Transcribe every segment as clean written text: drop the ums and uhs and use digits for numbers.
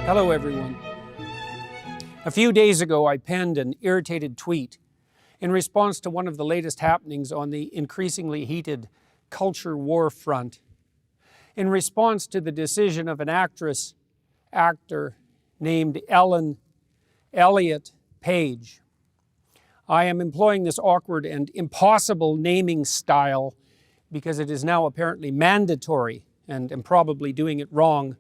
Hello everyone. A few days ago I penned an irritated tweet in response to one of the latest happenings on the increasingly heated culture war front, in response to the decision of an actor named Ellen Elliott Page. I am employing this awkward and impossible naming style because it is now apparently mandatory, and am probably doing it wrong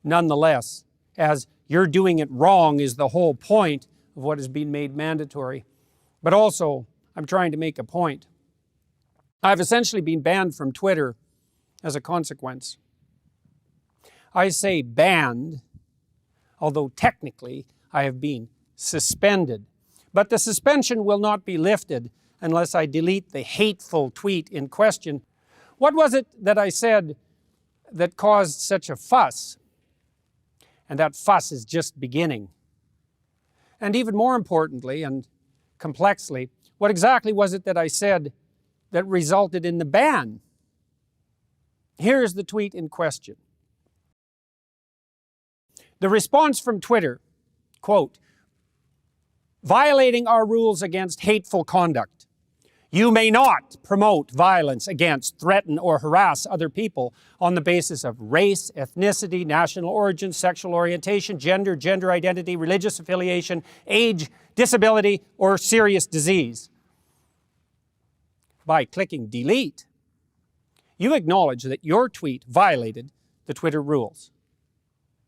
nonetheless, as you're doing it wrong is the whole point of what has been made mandatory. But also, I'm trying to make a point. I've essentially been banned from Twitter as a consequence. I say banned, although technically I have been suspended. But the suspension will not be lifted unless I delete the hateful tweet in question. What was it that I said that caused such a fuss? And that fuss is just beginning. And even more importantly and complexly, what exactly was it that I said that resulted in the ban? Here's the tweet in question. The response from Twitter, quote, "Violating our rules against hateful conduct. You may not promote violence against, threaten, or harass other people on the basis of race, ethnicity, national origin, sexual orientation, gender, gender identity, religious affiliation, age, disability, or serious disease." By clicking delete, you acknowledge that your tweet violated the Twitter rules.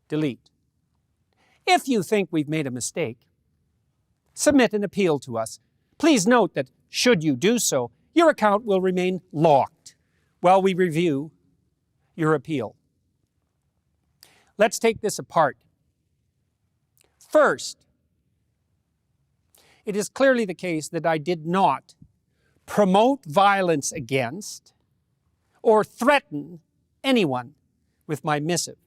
Delete. If you think we've made a mistake, submit an appeal to us. Please note that should you do so, your account will remain locked while we review your appeal. Let's take this apart. First, it is clearly the case that I did not promote violence against or threaten anyone with my missive.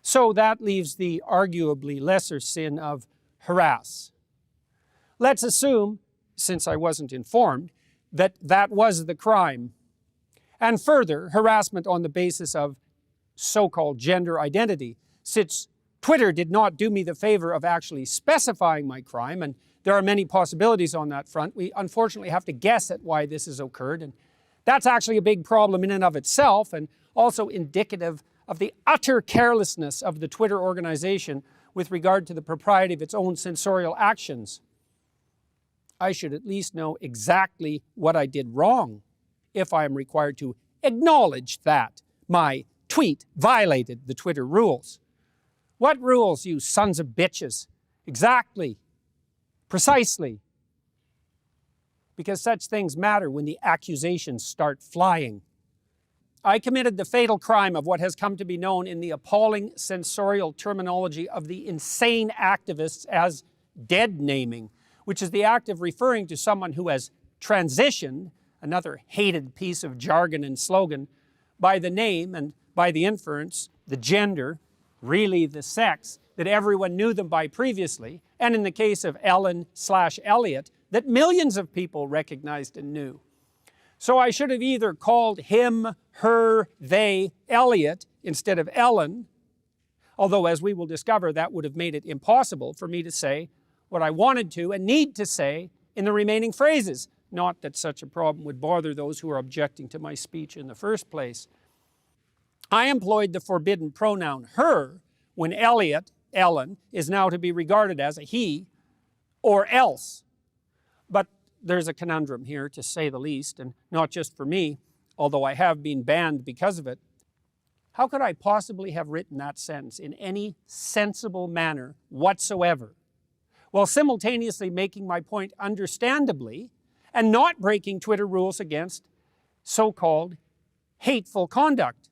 So that leaves the arguably lesser sin of harass. Let's assume, since I wasn't informed, that that was the crime. And further, harassment on the basis of so-called gender identity, since Twitter did not do me the favor of actually specifying my crime, and there are many possibilities on that front. We unfortunately have to guess at why this has occurred, and that's actually a big problem in and of itself, and also indicative of the utter carelessness of the Twitter organization with regard to the propriety of its own censorial actions. I should at least know exactly what I did wrong if I am required to acknowledge that my tweet violated the Twitter rules. What rules, you sons of bitches? Exactly. Precisely. Because such things matter when the accusations start flying. I committed the fatal crime of what has come to be known in the appalling censorial terminology of the insane activists as dead naming, which is the act of referring to someone who has transitioned, another hated piece of jargon and slogan, by the name and by the inference, the gender, really the sex, that everyone knew them by previously, and in the case of Ellen/Elliott, that millions of people recognized and knew. So I should have either called him, her, they, Elliott instead of Ellen, although as we will discover that would have made it impossible for me to say what I wanted to and need to say in the remaining phrases. Not that such a problem would bother those who are objecting to my speech in the first place. I employed the forbidden pronoun her when Elliott, Ellen, is now to be regarded as a he or else. But there's a conundrum here, to say the least, and not just for me, although I have been banned because of it. How could I possibly have written that sentence in any sensible manner whatsoever, while simultaneously making my point understandably and not breaking Twitter rules against so-called hateful conduct?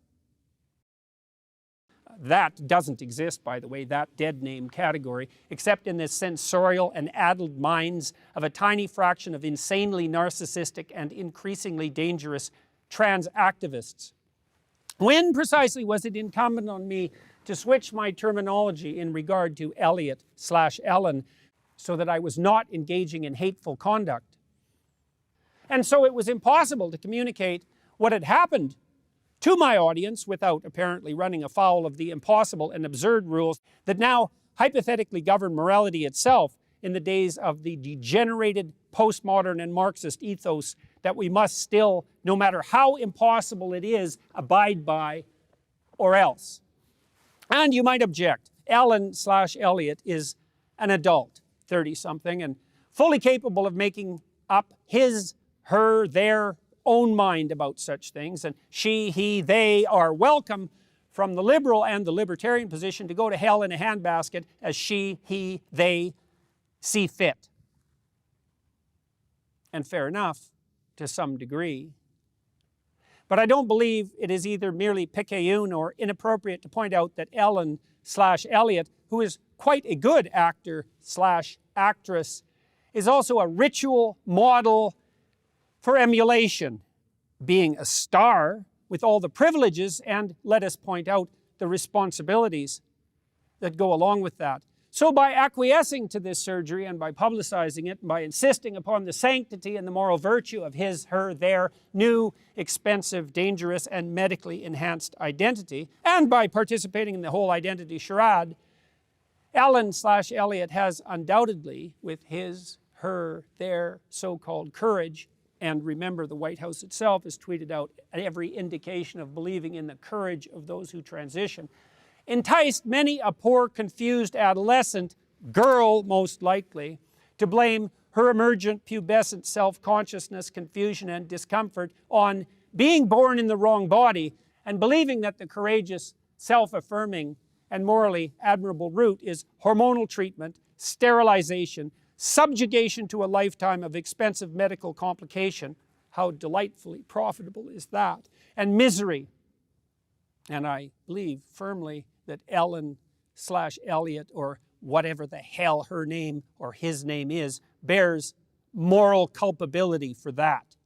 That doesn't exist, by the way, that dead name category, except in the sensorial and addled minds of a tiny fraction of insanely narcissistic and increasingly dangerous trans activists. When precisely was it incumbent on me to switch my terminology in regard to Elliott/Ellen so that I was not engaging in hateful conduct? And so it was impossible to communicate what had happened to my audience without apparently running afoul of the impossible and absurd rules that now hypothetically govern morality itself in the days of the degenerated postmodern and Marxist ethos that we must still, no matter how impossible it is, abide by or else. And you might object, Ellen/Elliot is an adult, 30-something, and fully capable of making up his, her, their own mind about such things, and she, he, they are welcome from the liberal and the libertarian position to go to hell in a handbasket as she, he, they see fit. And fair enough, to some degree. But I don't believe it is either merely picayune or inappropriate to point out that Ellen/Elliot, who is quite a good actor/actress, is also a ritual model for emulation, being a star with all the privileges and, let us point out, the responsibilities that go along with that. So by acquiescing to this surgery and by publicizing it, and by insisting upon the sanctity and the moral virtue of his, her, their new, expensive, dangerous, and medically enhanced identity, and by participating in the whole identity charade, Ellen/Elliot has undoubtedly, with his, her, their so-called courage, and remember the White House itself has tweeted out every indication of believing in the courage of those who transition, enticed many a poor, confused adolescent, girl most likely, to blame her emergent pubescent self-consciousness, confusion, and discomfort on being born in the wrong body and believing that the courageous, self-affirming, and morally admirable route is hormonal treatment, sterilization, subjugation to a lifetime of expensive medical complication. How delightfully profitable is that? And misery. And I believe firmly that Ellen/Elliot, or whatever the hell her name or his name is, bears moral culpability for that.